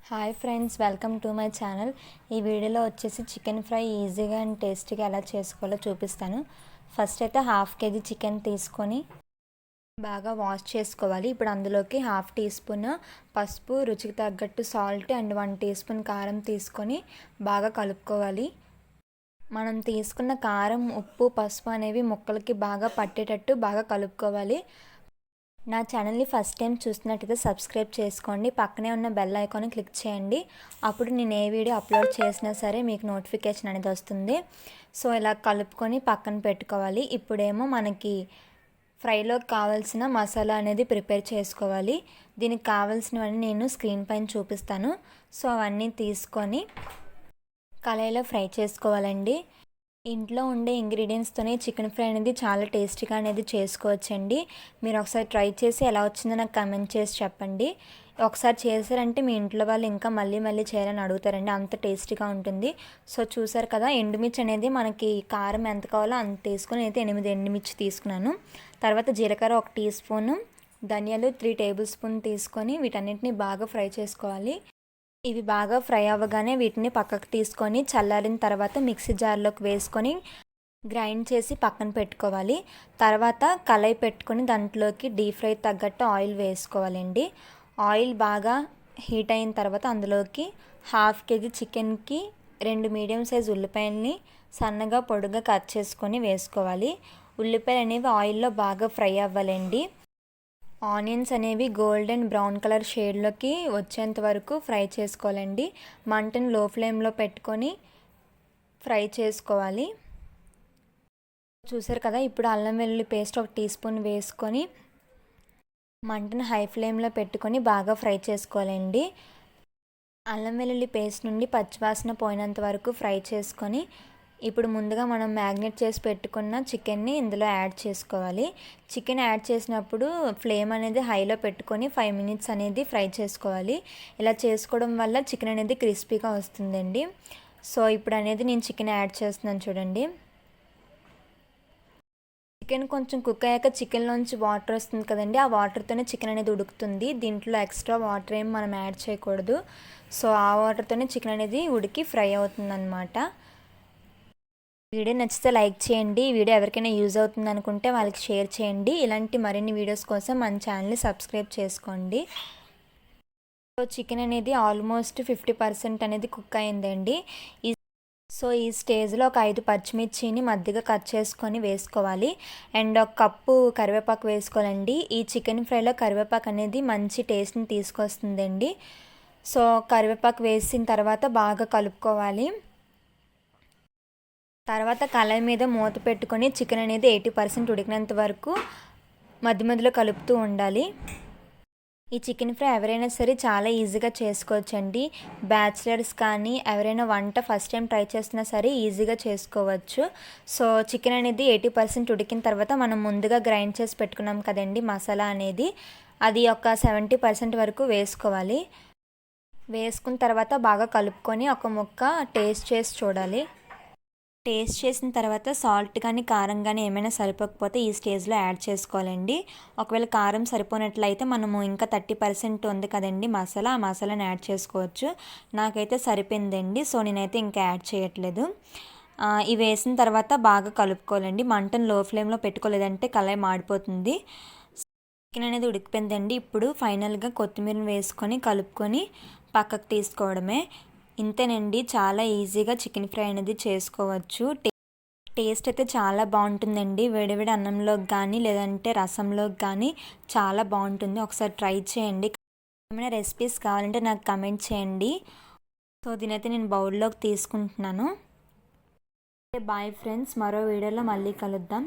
Hi friends, welcome to my channel. ఈ వీడియోలో వచ్చేసి చికెన్ ఫ్రై ఈజీగా అండ్ టేస్టీగా ఎలా చేసుకోవాలో చూపిస్తాను. ఫస్ట్ అయితే హాఫ్ కేజీ చికెన్ తీసుకొని బాగా వాష్ చేసుకోవాలి. ఇప్పుడు అందులోకి హాఫ్ టీ స్పూన్ పసుపు, రుచికి తగ్గట్టు సాల్ట్ అండ్ 1 టీ స్పూన్ కారం తీసుకొని బాగా కలుపుకోవాలి. మనం తీసుకున్న కారం, ఉప్పు, పసుపు అనేవి ముక్కలకి బాగా పట్టేటట్టు బాగా కలుపుకోవాలి. నా ఛానల్ని ఫస్ట్ టైం చూస్తున్నట్టయితే సబ్స్క్రైబ్ చేసుకోండి. పక్కనే ఉన్న బెల్ ఐకాన్ని క్లిక్ చేయండి. అప్పుడు నేను ఏ వీడియో అప్లోడ్ చేసినా సరే మీకు నోటిఫికేషన్ అనేది వస్తుంది. సో ఇలా కలుపుకొని పక్కన పెట్టుకోవాలి. ఇప్పుడేమో మనకి ఫ్రైలోకి కావాల్సిన మసాలా అనేది ప్రిపేర్ చేసుకోవాలి. దీనికి కావాల్సినవన్నీ నేను స్క్రీన్ పైన చూపిస్తాను. సో అవన్నీ తీసుకొని కళాయిలో ఫ్రై చేసుకోవాలండి. ఇంట్లో ఉండే ఇంగ్రీడియంట్స్తోనే చికెన్ ఫ్రై అనేది చాలా టేస్టీగా అనేది చేసుకోవచ్చండి. మీరు ఒకసారి ట్రై చేసి ఎలా వచ్చిందో నాకు కమెంట్ చేసి చెప్పండి. ఒకసారి చేశారంటే మీ ఇంట్లో వాళ్ళు ఇంకా మళ్ళీ మళ్ళీ చేయాలని అడుగుతారండి, అంత టేస్టీగా ఉంటుంది. సో చూసారు కదా, ఎండుమిర్చి అనేది మనకి కారం ఎంత కావాలో అంత తీసుకొని అయితే 8 ఎండుమిర్చి తీసుకున్నాను. తర్వాత జీలకర్ర 1 టీ స్పూను, ధనియాలు 3 టేబుల్ స్పూన్ తీసుకొని వీటన్నిటిని బాగా ఫ్రై చేసుకోవాలి. ఇవి బాగా ఫ్రై అవ్వగానే వీటిని పక్కకు తీసుకొని చల్లారిన తర్వాత మిక్సీ జార్లోకి వేసుకొని గ్రైండ్ చేసి పక్కన పెట్టుకోవాలి. తర్వాత కళాయి పెట్టుకొని దాంట్లోకి డీప్ ఫ్రై తగ్గట్టు ఆయిల్ వేసుకోవాలండి. ఆయిల్ బాగా హీట్ అయిన తర్వాత అందులోకి హాఫ్ కేజీ చికెన్కి 2 మీడియం సైజ్ ఉల్లిపాయలని సన్నగా పొడుగా కట్ చేసుకొని వేసుకోవాలి. ఉల్లిపాయలు అనేవి ఆయిల్లో బాగా ఫ్రై అవ్వాలండి. ఆనియన్స్ అనేవి గోల్డెన్ బ్రౌన్ కలర్ షేడ్లోకి వచ్చేంత వరకు ఫ్రై చేసుకోవాలండి. మంటను లో ఫ్లేమ్లో పెట్టుకొని ఫ్రై చేసుకోవాలి. చూసారు కదా, ఇప్పుడు అల్లం వెల్లుల్లి పేస్ట్ 1 టీ స్పూన్ వేసుకొని మంటను హై ఫ్లేమ్లో పెట్టుకొని బాగా ఫ్రై చేసుకోవాలండి. అల్లం వెల్లుల్లి పేస్ట్ నుండి పచ్చివాసన పోయినంత వరకు ఫ్రై చేసుకొని ఇప్పుడు ముందుగా మనం మ్యాగ్నేట్ చేసి పెట్టుకున్న చికెన్ని ఇందులో యాడ్ చేసుకోవాలి. చికెన్ యాడ్ చేసినప్పుడు ఫ్లేమ్ అనేది హైలో పెట్టుకొని 5 మినిట్స్ అనేది ఫ్రై చేసుకోవాలి. ఇలా చేసుకోవడం వల్ల చికెన్ అనేది క్రిస్పీగా వస్తుందండి. సో ఇప్పుడు అనేది నేను చికెన్ యాడ్ చేస్తున్నాను చూడండి. చికెన్ కొంచెం కుక్ అయ్యాక చికెన్లోంచి వాటర్ వస్తుంది కదండి, ఆ వాటర్తోనే చికెన్ అనేది ఉడుకుతుంది. దీంట్లో ఎక్స్ట్రా వాటర్ ఏం మనం యాడ్ చేయకూడదు. సో ఆ వాటర్తోనే చికెన్ అనేది ఉడికి ఫ్రై అవుతుందన్నమాట. వీడియో నచ్చితే లైక్ చేయండి. వీడియో ఎవరికైనా యూజ్ అవుతుంది అనుకుంటే వాళ్ళకి షేర్ చేయండి. ఇలాంటి మరిన్ని వీడియోస్ కోసం మన ఛానల్ని సబ్స్క్రైబ్ చేసుకోండి. సో చికెన్ అనేది ఆల్మోస్ట్ 50% అనేది కుక్ అయిందండి. సో ఈ స్టేజ్లో ఒక 5 పచ్చిమిర్చిని మధ్యగా కట్ చేసుకొని వేసుకోవాలి. అండ్ 1 కప్పు కరివేపాకు వేసుకోవాలండి. ఈ చికెన్ ఫ్రైలో కరివేపాకు అనేది మంచి టేస్ట్ని తీసుకొస్తుందండి. సో కరివేపాకు వేసిన తర్వాత బాగా కలుపుకోవాలి. తర్వాత కళాయి మీద మూత పెట్టుకొని చికెన్ అనేది 80% ఉడికినంత వరకు మధ్య మధ్యలో కలుపుతూ ఉండాలి. ఈ చికెన్ ఫ్రై ఎవరైనా సరే చాలా ఈజీగా చేసుకోవచ్చండి. బ్యాచిలర్స్ కానీ ఎవరైనా వంట ఫస్ట్ టైం ట్రై చేసినా సరే ఈజీగా చేసుకోవచ్చు. సో చికెన్ అనేది 80% ఉడికిన తర్వాత మనం ముందుగా గ్రైండ్ చేసి పెట్టుకున్నాం కదండి మసాలా అనేది, అది ఒక 70% వరకు వేసుకోవాలి. వేసుకున్న తర్వాత బాగా కలుపుకొని ఒక ముక్క టేస్ట్ చేసి చూడాలి. టేస్ట్ చేసిన తర్వాత సాల్ట్ కానీ కారం కానీ ఏమైనా సరిపోకపోతే ఈ స్టేజ్లో యాడ్ చేసుకోవాలండి. ఒకవేళ కారం సరిపోనట్లయితే మనము ఇంకా 30% ఉంది కదండి మసాలా, ఆ మసాలాని యాడ్ చేసుకోవచ్చు. నాకైతే సరిపోయిందండి, సో నేనైతే ఇంకా యాడ్ చేయట్లేదు. ఇవి వేసిన తర్వాత బాగా కలుపుకోవాలండి. మంటను లో ఫ్లేమ్లో పెట్టుకోలేదంటే కళాయి మాడిపోతుంది. చికెన్ అనేది ఉడికిపోయిందండి. ఇప్పుడు ఫైనల్గా కొత్తిమీరని వేసుకొని కలుపుకొని పక్కకు తీసుకోవడమే. ఇంతేనండి, చాలా ఈజీగా చికెన్ ఫ్రై అనేది చేసుకోవచ్చు. టేస్ట్ అయితే చాలా బాగుంటుందండి. వేడివేడి అన్నంలోకి కానీ లేదంటే రసంలోకి కానీ చాలా బాగుంటుంది. ఒకసారి ట్రై చేయండి. ఏమైనా రెసిపీస్ కావాలంటే నాకు కమెంట్ చేయండి. సో దీనైతే నేను బౌల్లోకి తీసుకుంటున్నాను. బాయ్ ఫ్రెండ్స్, మరో వీడియోలో మళ్ళీ కలుద్దాం.